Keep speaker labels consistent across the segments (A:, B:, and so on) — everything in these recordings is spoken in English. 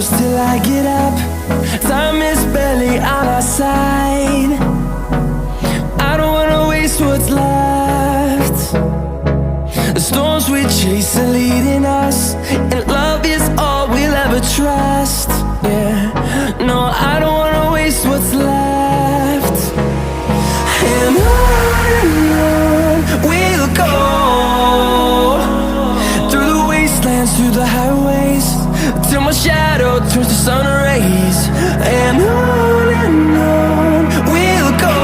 A: close till I get up. Time is barely on our side. I don't wanna waste what's left. The storms we chase are leading us, and love is all we'll ever trust. Yeah, no, I don't wanna waste what's left. And on we'll go, through the wastelands, through the highways, till my shadow turns to sun rays. And on we'll go,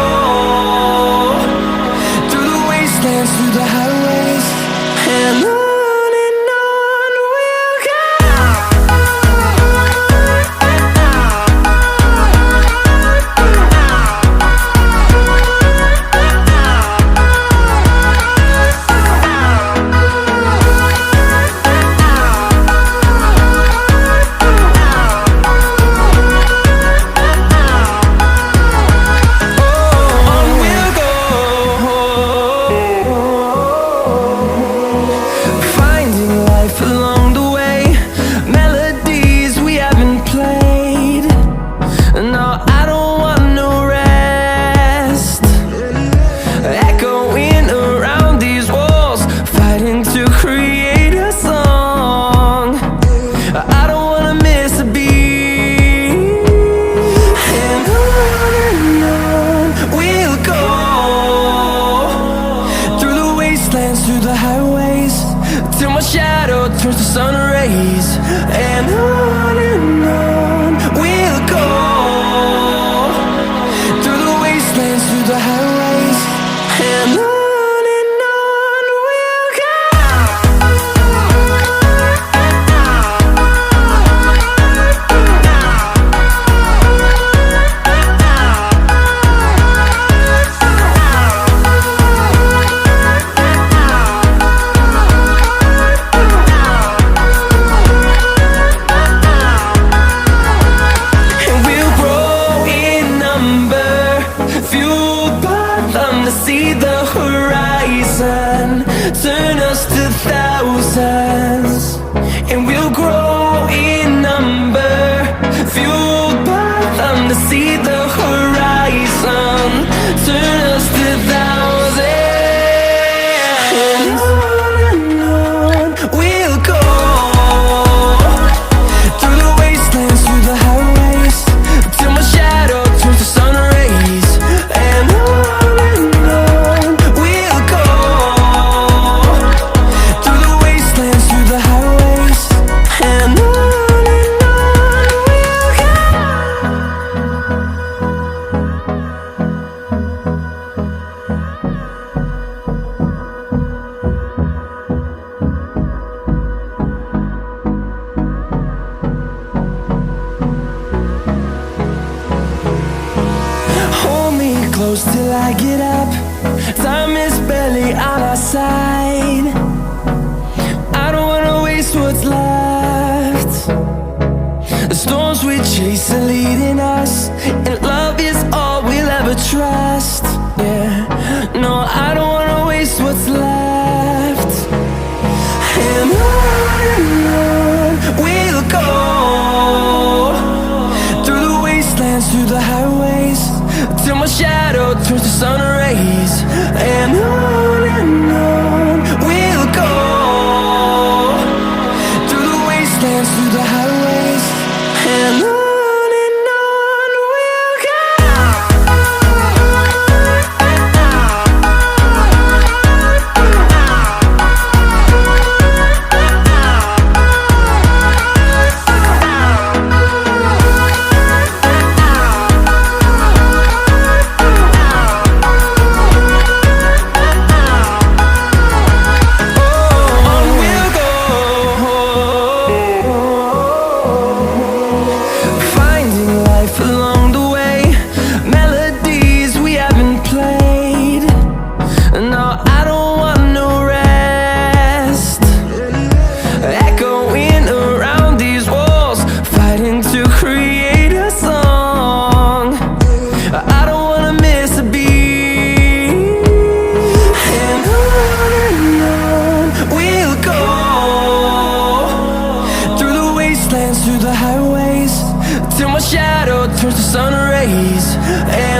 A: through the wastelands, through the highways, and on.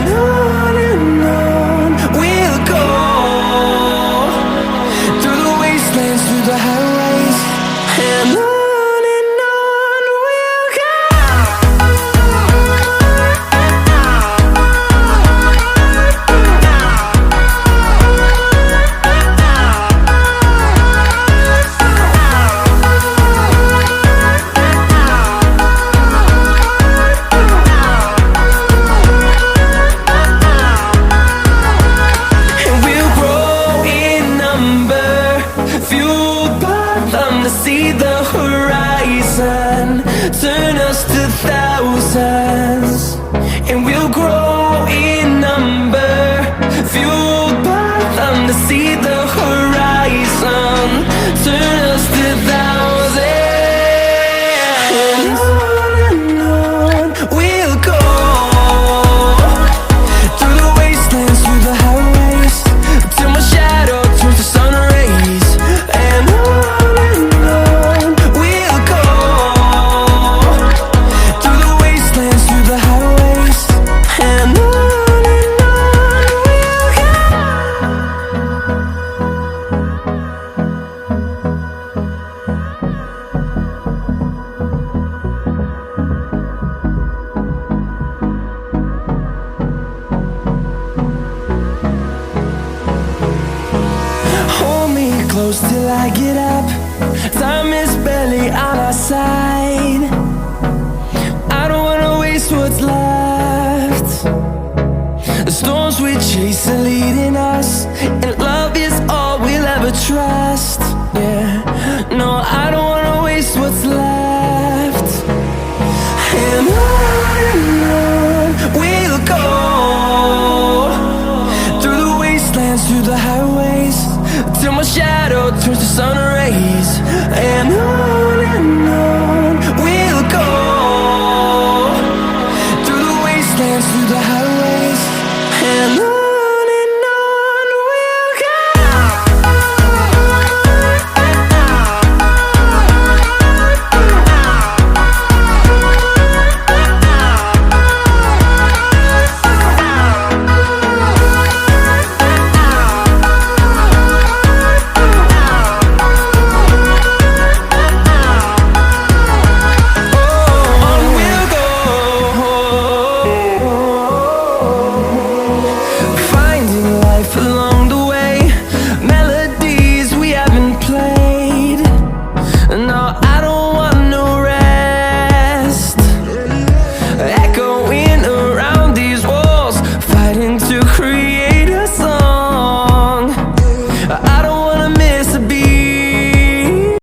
A: and on we'll go, through the wastelands, through the highways, and on we'll go. See the horizon, turn us to thousands, and we'll grow in number, fueled by them to see the horizon, turn us to thousands, and on we'll go, through the wastelands, through the highways, till my shadow turns to sun rays, and on close till I get up. Time is barely on our side. I don't wanna waste what's left. The storms we chase are leading us, and love is all we'll ever trust. Yeah, no, I don't wanna waste what's left. And on we'll go, through the wastelands, through the highways, till my shadow turns to sun rays, and on we'll go, through the wastelands, through the